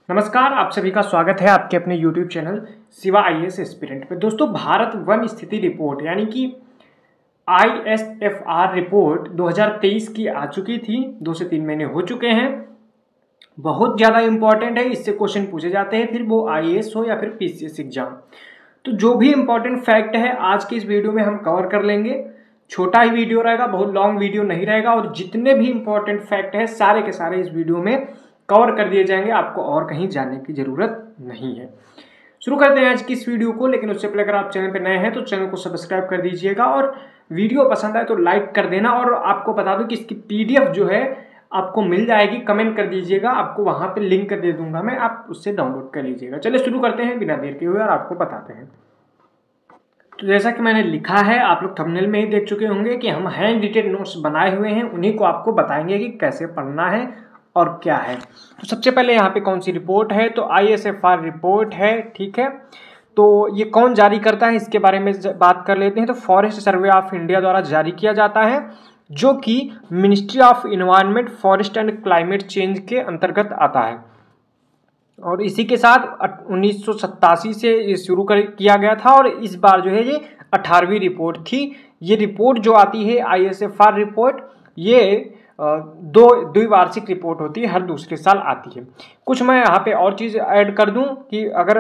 नमस्कार, आप सभी का स्वागत है आपके अपने YouTube channel Shiva IAS aspirant पे। दोस्तों, भारत वन स्थिति रिपोर्ट यानी कि ISFR रिपोर्ट 2023 की आ चुकी थी। 2 से 3 महीने हो चुके हैं। बहुत ज़्यादा इंपॉर्टेंट है, इससे क्वेश्चन पूछे जाते हैं, फिर वो IAS हो या फिर PCS एग्जाम। तो जो भी इंपॉर्टेंट फैक्ट है आज की इस वीडियो में हम कवर कर लेंगे। छोटा ही वीडियो रहेगा, बहुत लॉन्ग वीडियो नहीं रहेगा, और जितने भी इंपॉर्टेंट फैक्ट है सारे के सारे इस वीडियो में कवर कर दिए जाएंगे। आपको और कहीं जाने की जरूरत नहीं है। शुरू करते हैं आज की इस वीडियो को, लेकिन उससे पहले अगर आप चैनल पर नए हैं तो चैनल को सब्सक्राइब कर दीजिएगा और वीडियो पसंद आए तो लाइक कर देना। और आपको बता दूं कि इसकी PDF जो है आपको मिल जाएगी, कमेंट कर दीजिएगा, आपको वहां पे लिंक दे दूंगा मैं, आप उससे डाउनलोड कर लीजिएगा। चलिए शुरू करते हैं बिना देर के हुए और आपको बताते हैं। तो जैसा कि मैंने लिखा है, आप लोग थंबनेल में ही देख चुके होंगे कि हम हैंड रिटेन नोट्स बनाए हुए हैं, उन्हीं को आपको बताएंगे कि कैसे पढ़ना है और क्या है। तो सबसे पहले यहाँ पे कौन सी रिपोर्ट है, तो ISFR रिपोर्ट है, ठीक है। तो ये कौन जारी करता है इसके बारे में बात कर लेते हैं। तो फॉरेस्ट सर्वे ऑफ इंडिया द्वारा जारी किया जाता है, जो कि ministry of environment, forest and climate change के अंतर्गत आता है। और इसी के साथ 1987 से ये शुरू किया गया था, और इस बार जो है ये 18वीं रिपोर्ट थी। ये रिपोर्ट जो आती है ISFR रिपोर्ट, ये द्विवार्षिक रिपोर्ट होती है, हर दूसरे साल आती है। कुछ मैं यहाँ पे और चीज़ ऐड कर दूं कि अगर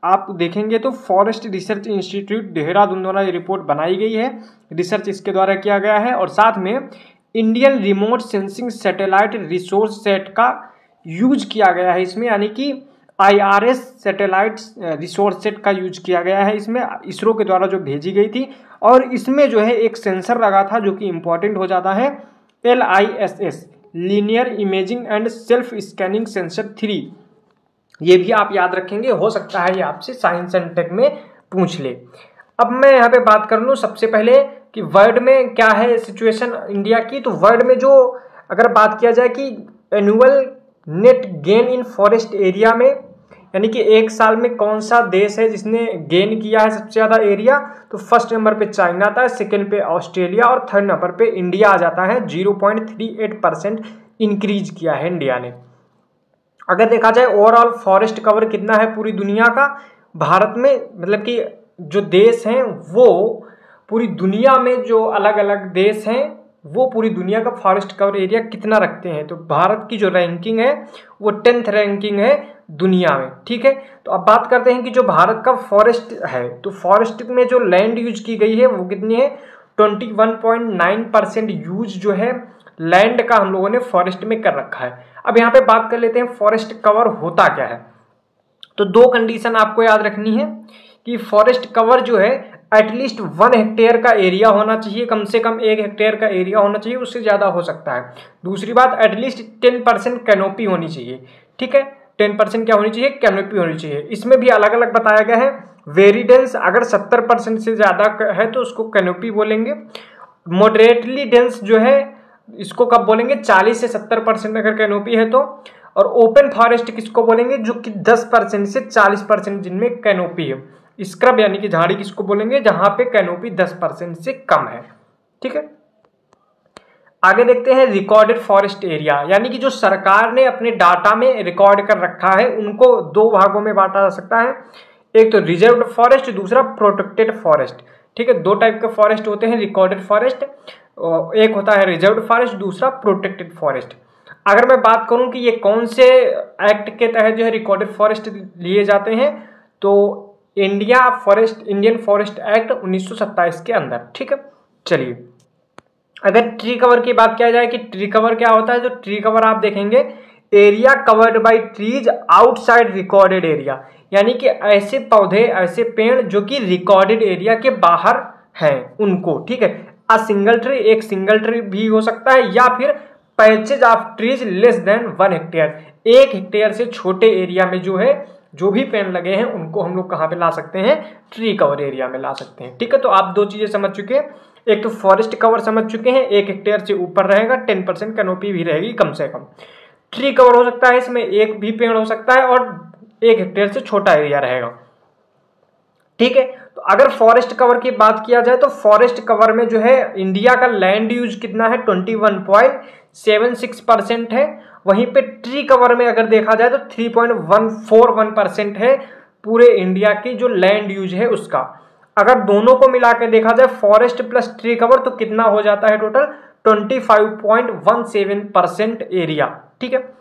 आप देखेंगे तो फॉरेस्ट रिसर्च इंस्टीट्यूट देहरादून द्वारा ये रिपोर्ट बनाई गई है, रिसर्च इसके द्वारा किया गया है। और साथ में Indian remote sensing satellite resource set का यूज किया गया है इसमें, यानी कि IRS सैटेलाइट रिसोर्स सेट का यूज किया गया है इसमें, इसरो के द्वारा जो भेजी गई थी। और इसमें जो है एक सेंसर लगा था जो कि इम्पोर्टेंट हो जाता है, LISS linear imaging and self scanning sensor 3। ये भी आप याद रखेंगे, हो सकता है ये आपसे साइंस एंड टेक में पूछ ले। अब मैं यहाँ पे बात कर लूँ सबसे पहले कि वर्ल्ड में क्या है सिचुएशन इंडिया की। तो वर्ल्ड में जो अगर बात किया जाए कि annual net gain in forest area में, यानी कि एक साल में कौन सा देश है जिसने गेन किया है सबसे ज़्यादा एरिया, तो फर्स्ट नंबर पे चाइना आता है, सेकेंड पे ऑस्ट्रेलिया और थर्ड नंबर पे इंडिया आ जाता है। 0.38% इंक्रीज किया है इंडिया ने। अगर देखा जाए ओवरऑल फॉरेस्ट कवर कितना है पूरी दुनिया का भारत में, मतलब कि जो देश हैं वो पूरी दुनिया में, जो अलग अलग देश हैं वो पूरी दुनिया का फॉरेस्ट कवर एरिया कितना रखते हैं, तो भारत की जो रैंकिंग है वो 10th रैंकिंग है दुनिया में, ठीक है। तो अब बात करते हैं कि जो भारत का फॉरेस्ट है, तो फॉरेस्ट में जो लैंड यूज की गई है वो कितनी है, 21.9% यूज जो है लैंड का हम लोगों ने फॉरेस्ट में कर रखा है। अब यहाँ पे बात कर लेते हैं फॉरेस्ट कवर होता क्या है। तो 2 कंडीशन आपको याद रखनी है कि फॉरेस्ट कवर जो है एटलीस्ट 1 हेक्टेयर का एरिया होना चाहिए, कम से कम 1 हेक्टेयर का एरिया होना चाहिए, उससे ज़्यादा हो सकता है। दूसरी बात, एटलीस्ट 10% कैनोपी होनी चाहिए, ठीक है। 10% क्या होनी चाहिए, कैनोपी होनी चाहिए। इसमें भी अलग अलग बताया गया है। वेरी डेंस अगर 70% से ज़्यादा है तो उसको कैनोपी बोलेंगे। मॉडरेटली डेंस जो है इसको कब बोलेंगे, 40 से 70% अगर कैनोपी है तो। और ओपन फॉरेस्ट किसको बोलेंगे, जो कि 10% से 40% जिनमें कैनोपी है। स्क्रब यानी कि झाड़ी किसको बोलेंगे, जहां पे कैनोपी 10% से कम है, ठीक है। आगे देखते हैं रिकॉर्डेड फॉरेस्ट एरिया, यानी कि जो सरकार ने अपने डाटा में रिकॉर्ड कर रखा है उनको 2 भागों में बांटा जा सकता है। एक तो रिजर्व्ड फॉरेस्ट, दूसरा प्रोटेक्टेड फॉरेस्ट, ठीक है। 2 टाइप के फॉरेस्ट होते हैं, रिकॉर्डेड फॉरेस्ट, एक होता है रिजर्व्ड फॉरेस्ट, दूसरा प्रोटेक्टेड फॉरेस्ट। अगर मैं बात करूं कि ये कौन से एक्ट के तहत जो है रिकॉर्डेड फॉरेस्ट लिए जाते हैं, तो इंडियन फॉरेस्ट एक्ट 1927 के अंदर, ठीक है। चलिए, अगर ट्री कवर की बात किया जाए कि ट्री कवर क्या होता है, तो ट्री कवर आप देखेंगे area covered by trees outside recorded area, यानी कि ऐसे पौधे, ऐसे पेड़ जो कि रिकॉर्डेड एरिया के बाहर हैं उनको, ठीक है। अ सिंगल ट्री, एक सिंगल ट्री भी हो सकता है, या फिर patches of trees less than 1 hectare, 1 hectare से छोटे एरिया में जो है जो भी पेड़ लगे हैं उनको हम लोग कहाँ पे ला सकते हैं, ट्री कवर एरिया में ला सकते हैं, ठीक है। तो आप 2 चीजें समझ चुके हैं, एक तो फॉरेस्ट कवर समझ चुके हैं, 1 हेक्टेयर से ऊपर रहेगा, 10% कैनोपी भी रहेगी कम से कम। ट्री कवर हो सकता है, इसमें एक भी पेड़ हो सकता है और 1 हेक्टेयर से छोटा एरिया रहेगा, ठीक है। तो अगर फॉरेस्ट कवर की बात किया जाए तो फॉरेस्ट कवर में जो है इंडिया का लैंड यूज कितना है, 21.76% है। वहीं पे ट्री कवर में अगर देखा जाए तो 3.141% है पूरे इंडिया की जो लैंड यूज है उसका। अगर दोनों को मिला के देखा जाए फॉरेस्ट प्लस ट्री कवर तो कितना हो जाता है टोटल 25.17% एरिया। ठीक है,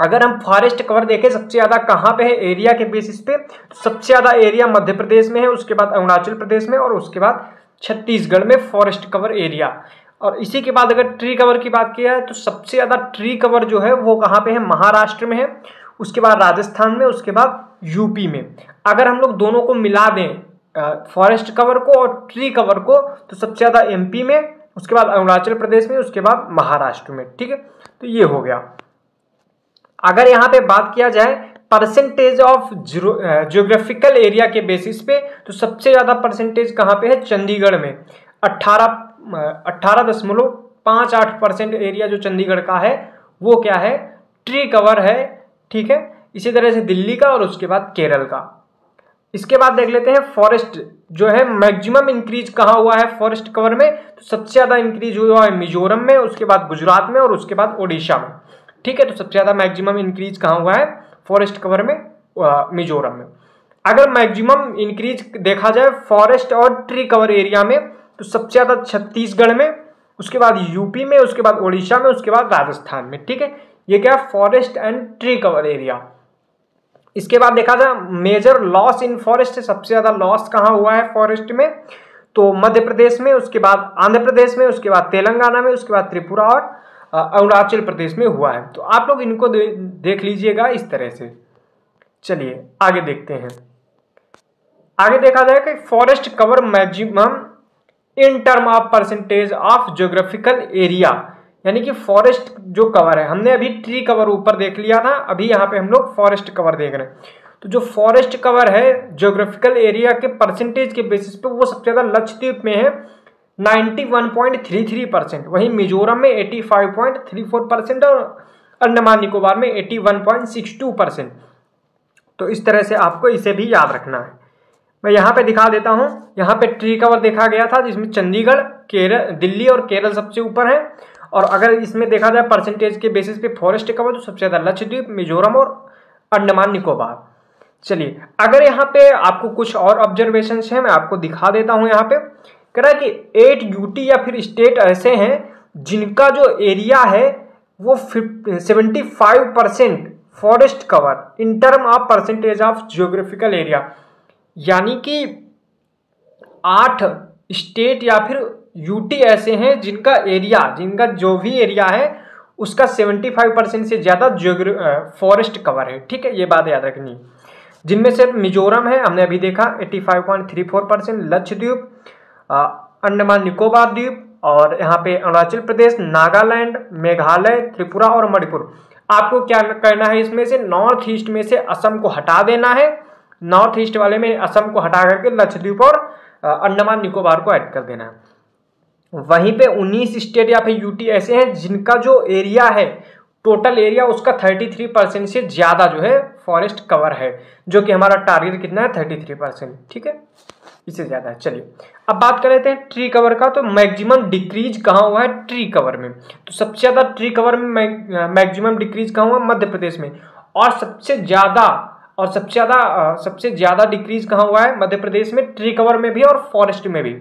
अगर हम फॉरेस्ट कवर देखें सबसे ज्यादा कहां पे है एरिया के बेसिस पे, तो सबसे ज्यादा एरिया मध्य प्रदेश में है, उसके बाद अरुणाचल प्रदेश में और उसके बाद छत्तीसगढ़ में फॉरेस्ट कवर एरिया। और इसी के बाद अगर ट्री कवर की बात की है तो सबसे ज्यादा ट्री कवर जो है वो कहां पे है, महाराष्ट्र में है, उसके बाद राजस्थान में, उसके बाद यूपी में। अगर हम लोग दोनों को मिला दें फॉरेस्ट कवर को और ट्री कवर को तो सबसे ज्यादा एमपी में, उसके बाद अरुणाचल प्रदेश में, उसके बाद महाराष्ट्र में। ठीक है, तो ये हो गया। अगर यहाँ पे बात किया जाए परसेंटेज ऑफ ज्योग्राफिकल एरिया के बेसिस पे तो सबसे ज्यादा परसेंटेज कहाँ पे है, चंडीगढ़ में 18.58% एरिया जो चंडीगढ़ का है वो क्या है, ट्री कवर है। ठीक है, इसी तरह से दिल्ली का और उसके बाद केरल का। इसके बाद देख लेते हैं फॉरेस्ट जो है मैक्सिमम इंक्रीज कहाँ हुआ है फॉरेस्ट कवर में, तो सबसे ज्यादा इंक्रीज हुआ है मिजोरम में, उसके बाद गुजरात में और उसके बाद ओडिशा में। ठीक है, तो सबसे ज्यादा मैक्सिमम इंक्रीज कहाँ हुआ है फॉरेस्ट कवर में, मिजोरम में। अगर मैक्सिमम इंक्रीज देखा जाए फॉरेस्ट और ट्री कवर एरिया में तो सबसे ज्यादा छत्तीसगढ़ में, उसके बाद यूपी में, उसके बाद ओडिशा में, उसके बाद राजस्थान में। ठीक है, ये क्या forest and tree cover area. इसके बाद देखा जाए मेजर लॉस इन फॉरेस्ट, सबसे ज्यादा लॉस कहाँ हुआ है फॉरेस्ट में, तो मध्य प्रदेश में, उसके बाद आंध्र प्रदेश में, उसके बाद तेलंगाना में, उसके बाद त्रिपुरा और अरुणाचल प्रदेश में हुआ है। तो आप लोग इनको देख लीजिएगा इस तरह से। चलिए आगे देखते हैं। आगे देखा जाए कि forest cover maximum in term of percentage of geographical area, यानी कि फॉरेस्ट जो कवर है, हमने अभी ट्री कवर ऊपर देख लिया था, अभी यहाँ पे हम लोग फॉरेस्ट कवर देख रहे हैं। तो जो फॉरेस्ट कवर है ज्योग्राफिकल एरिया के परसेंटेज के बेसिस पे वो सबसे ज्यादा लक्षद्वीप में है 91.33%, वहीं मिजोरम में 85.34% और अंडमान निकोबार में 81.62%। तो इस तरह से आपको इसे भी याद रखना है। मैं यहाँ पे दिखा देता हूँ, यहाँ पे ट्री कवर देखा गया था जिसमें चंडीगढ़, केरल, दिल्ली और केरल सबसे ऊपर है। और अगर इसमें देखा जाए परसेंटेज के बेसिस पे फॉरेस्ट कवर तो सबसे ज्यादा लक्षद्वीप, मिजोरम और अंडमान निकोबार। चलिए अगर यहाँ पे आपको कुछ और ऑब्जर्वेशन है मैं आपको दिखा देता हूँ। यहाँ पे कह रहा है कि 8 यूटी या फिर स्टेट ऐसे हैं जिनका जो एरिया है वो 75% forest cover in term of percentage of geographical area, यानी कि 8 स्टेट या फिर यूटी ऐसे हैं जिनका एरिया, जिनका जो भी एरिया है उसका 75% से ज्यादा फॉरेस्ट कवर है। ठीक है, ये बात याद रखनी। जिनमें से मिजोरम है, हमने अभी देखा 85.34%, लक्षद्वीप, अंडमान निकोबार द्वीप और यहाँ पे अरुणाचल प्रदेश, नागालैंड, मेघालय, त्रिपुरा और मणिपुर। आपको क्या करना है, इसमें से नॉर्थ ईस्ट में से असम को हटा देना है, नॉर्थ ईस्ट वाले में असम को हटा करके लक्षद्वीप और अंडमान निकोबार को ऐड कर देना है। वहीं पे 19 स्टेट या फिर यूटी ऐसे हैं जिनका जो एरिया है, टोटल एरिया उसका 33% से ज्यादा जो है फॉरेस्ट कवर है, जो कि हमारा टारगेट कितना है 33%। ठीक है, इससे ज्यादा है। चलिए अब बात कर लेते हैं ट्री कवर का। तो मैक्सिमम डिक्रीज कहाँ हुआ है ट्री कवर में, तो सबसे ज्यादा ट्री कवर में मैक्सिमम डिक्रीज कहाँ हुआ, मध्य प्रदेश में। और सबसे ज्यादा डिक्रीज कहाँ हुआ है, मध्य प्रदेश में, ट्री कवर में भी और फॉरेस्ट में भी।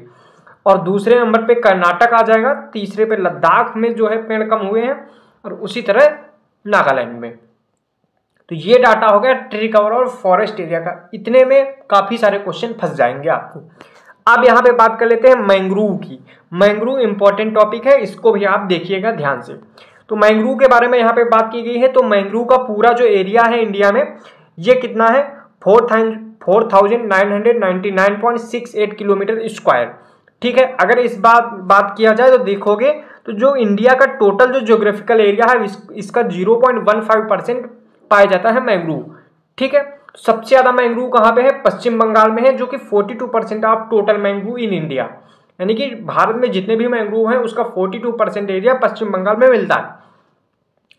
और दूसरे नंबर पे कर्नाटक आ जाएगा, तीसरे पे लद्दाख में जो है पेड़ कम हुए हैं और उसी तरह नागालैंड में। तो ये डाटा हो गया ट्री कवर और फॉरेस्ट एरिया का। इतने में काफी सारे क्वेश्चन फंस जाएंगे आपको। अब यहाँ पे बात कर लेते हैं मैंग्रोव की। मैंग्रोव इंपॉर्टेंट टॉपिक है, इसको भी आप देखिएगा ध्यान से। तो मैंग्रोव के बारे में यहाँ पे बात की गई है। तो मैंग्रोव का पूरा जो एरिया है इंडिया में ये कितना है, 4999.68 किलोमीटर स्क्वायर। ठीक है, अगर इस बात किया जाए तो देखोगे तो जो इंडिया का टोटल जो ज्योग्राफिकल एरिया है इसका 0.15% पाया जाता है मैंग्रोव। ठीक है, सबसे ज्यादा मैंग्रोव कहाँ पे है, पश्चिम बंगाल में है, जो कि 42% of total mangrove in India, यानी कि भारत में जितने भी मैंग्रोव हैं उसका 42% एरिया पश्चिम बंगाल में मिलता है।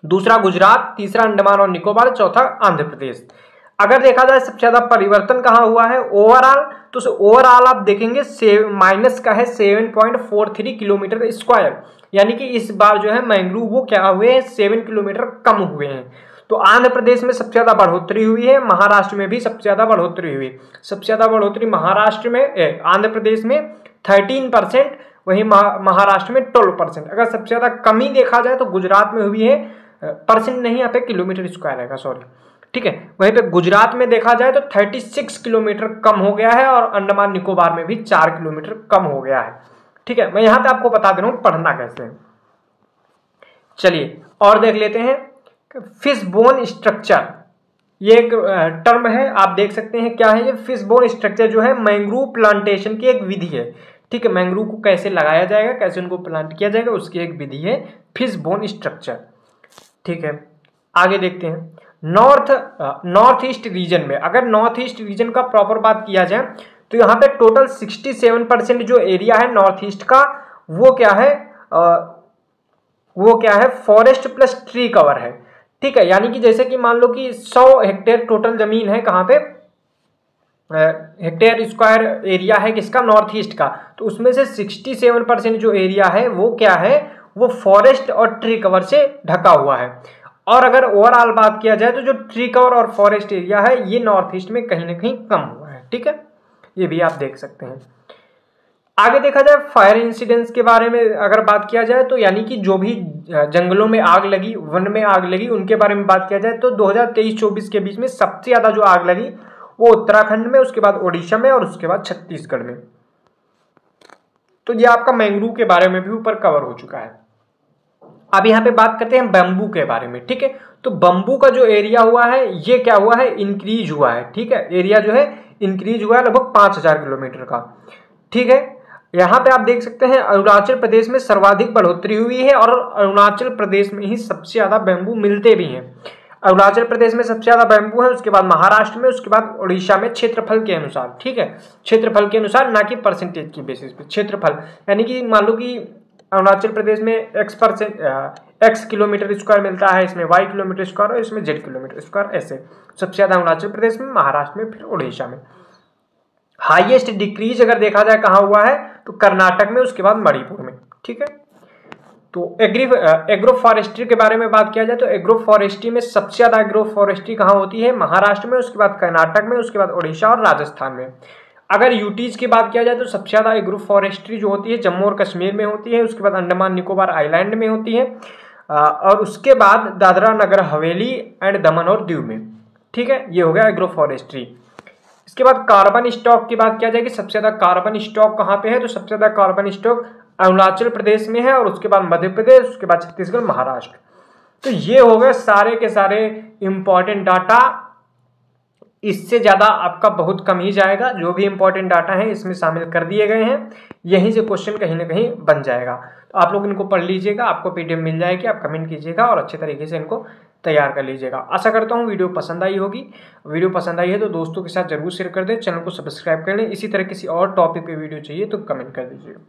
दूसरा गुजरात, तीसरा अंडमान और निकोबार, चौथा आंध्र प्रदेश। अगर देखा जाए सबसे ज्यादा परिवर्तन कहाँ हुआ है, ओवरऑल तो ओवरऑल आप देखेंगे माइनस का है 7.43 किलोमीटर स्क्वायर, यानी कि इस बार जो है मैंग्रोव वो क्या हुए हैं, 7 किलोमीटर कम हुए हैं। तो आंध्र प्रदेश में सबसे ज्यादा बढ़ोतरी हुई है, महाराष्ट्र में भी सबसे ज्यादा बढ़ोतरी हुई। सबसे ज्यादा बढ़ोतरी महाराष्ट्र में, आंध्र प्रदेश में 13%, वहीं महाराष्ट्र में 12%। अगर सबसे ज्यादा कमी देखा जाए तो गुजरात में हुई है, परसेंट नहीं यहाँ पे किलोमीटर स्क्वायर आएगा, सॉरी, ठीक है। वहीं पे गुजरात में देखा जाए तो 36 किलोमीटर कम हो गया है और अंडमान निकोबार में भी 4 किलोमीटर कम हो गया है, ठीक है। मैं यहाँ पे आपको बता दे रहा हूँ पढ़ना कैसे है। चलिए और देख लेते हैं फिश बोन स्ट्रक्चर, ये एक टर्म है, आप देख सकते हैं क्या है ये। फिश बोन स्ट्रक्चर जो है मैंग्रोव प्लांटेशन की एक विधि है, ठीक है। मैंग्रोव को कैसे लगाया जाएगा, कैसे उनको प्लांट किया जाएगा, उसकी एक विधि है फिश बोन स्ट्रक्चर, ठीक है। आगे देखते हैं नॉर्थ ईस्ट रीजन में। अगर नॉर्थ ईस्ट रीजन का प्रॉपर बात किया जाए तो यहाँ पे टोटल 67% जो एरिया है नॉर्थ ईस्ट का वो क्या है फॉरेस्ट प्लस ट्री कवर है, ठीक है। यानी कि जैसे कि मान लो कि 100 हेक्टेयर टोटल जमीन है, कहाँ पे हेक्टेयर स्क्वायर एरिया है किसका, नॉर्थ ईस्ट का, तो उसमें से 67% जो एरिया है वो क्या है, वो फॉरेस्ट और ट्री कवर से ढका हुआ है। और अगर ओवरऑल बात किया जाए तो जो ट्री कवर और फॉरेस्ट एरिया है ये नॉर्थ ईस्ट में कहीं ना कहीं कम हुआ है, ठीक है। ये भी आप देख सकते हैं। आगे देखा जाए फायर इंसिडेंट्स के बारे में अगर बात किया जाए तो यानी कि जो भी जंगलों में आग लगी, वन में आग लगी, उनके बारे में बात किया जाए तो 2023-24 के बीच में सबसे ज्यादा जो आग लगी वो उत्तराखंड में, उसके बाद ओडिशा में और उसके बाद छत्तीसगढ़ में। तो ये आपका मैंग्रोव के बारे में भी ऊपर कवर हो चुका है। अब यहाँ पे बात करते हैं बम्बू के बारे में, ठीक है। तो बम्बू का जो एरिया हुआ है ये क्या हुआ है, इंक्रीज हुआ है, ठीक है। एरिया जो है इंक्रीज हुआ है लगभग 5000 किलोमीटर का, ठीक है। यहाँ पे आप देख सकते हैं अरुणाचल प्रदेश में सर्वाधिक बढ़ोतरी हुई है और अरुणाचल प्रदेश में ही सबसे ज्यादा बैम्बू मिलते भी हैं। अरुणाचल प्रदेश में सबसे ज्यादा बैम्बू है, उसके बाद महाराष्ट्र में, उसके बाद उड़ीसा में, क्षेत्रफल के अनुसार, ठीक है। क्षेत्रफल के अनुसार, ना कि परसेंटेज की बेसिस पे, क्षेत्रफल। यानी कि मान लो कि अरुणाचल प्रदेश में x किलोमीटर स्क्वायर मिलता है, इसमें y किलोमीटर स्क्वायर और इसमें z किलोमीटर स्क्वायर, ऐसे सबसे ज्यादा अरुणाचल प्रदेश में, महाराष्ट्र में, फिर उड़ीसा में। हाईएस्ट डिक्रीज अगर देखा जाए कहाँ हुआ है तो कर्नाटक में, उसके बाद मणिपुर में, ठीक है। तो एग्रो फॉरेस्ट्री के बारे में बात किया जाए तो एग्रो फॉरेस्ट्री में सबसे ज्यादा एग्रो फॉरेस्ट्री कहाँ होती है, महाराष्ट्र में, उसके बाद कर्नाटक में, उसके बाद उड़ीसा और राजस्थान में। अगर यूटीज की बात किया जाए तो सबसे ज्यादा एग्रो फॉरेस्ट्री जो होती है जम्मू और कश्मीर में होती है, उसके बाद अंडमान निकोबार आइलैंड में होती है, और उसके बाद दादरा नगर हवेली एंड दमन और दीव में, ठीक है। ये हो गया एग्रो फॉरेस्ट्री। इसके बाद कार्बन स्टॉक की बात किया जाए कि सबसे ज्यादा कार्बन स्टॉक कहाँ पे है, तो सबसे ज्यादा कार्बन स्टॉक अरुणाचल प्रदेश में है और उसके बाद मध्य प्रदेश, उसके बाद छत्तीसगढ़, महाराष्ट्र। तो ये हो गए सारे के सारे इंपॉर्टेंट डाटा। इससे ज्यादा आपका बहुत कम ही जाएगा, जो भी इंपॉर्टेंट डाटा है इसमें शामिल कर दिए गए हैं, यहीं से क्वेश्चन कहीं ना कहीं बन जाएगा। तो आप लोग इनको पढ़ लीजिएगा, आपको पीडीएफ मिल जाएगी, आप कमेंट कीजिएगा और अच्छे तरीके से इनको तैयार कर लीजिएगा। आशा करता हूँ वीडियो पसंद आई होगी। वीडियो पसंद आई है तो दोस्तों के साथ जरूर शेयर कर दें, चैनल को सब्सक्राइब कर लें। इसी तरह किसी और टॉपिक पे वीडियो चाहिए तो कमेंट कर दीजिएगा।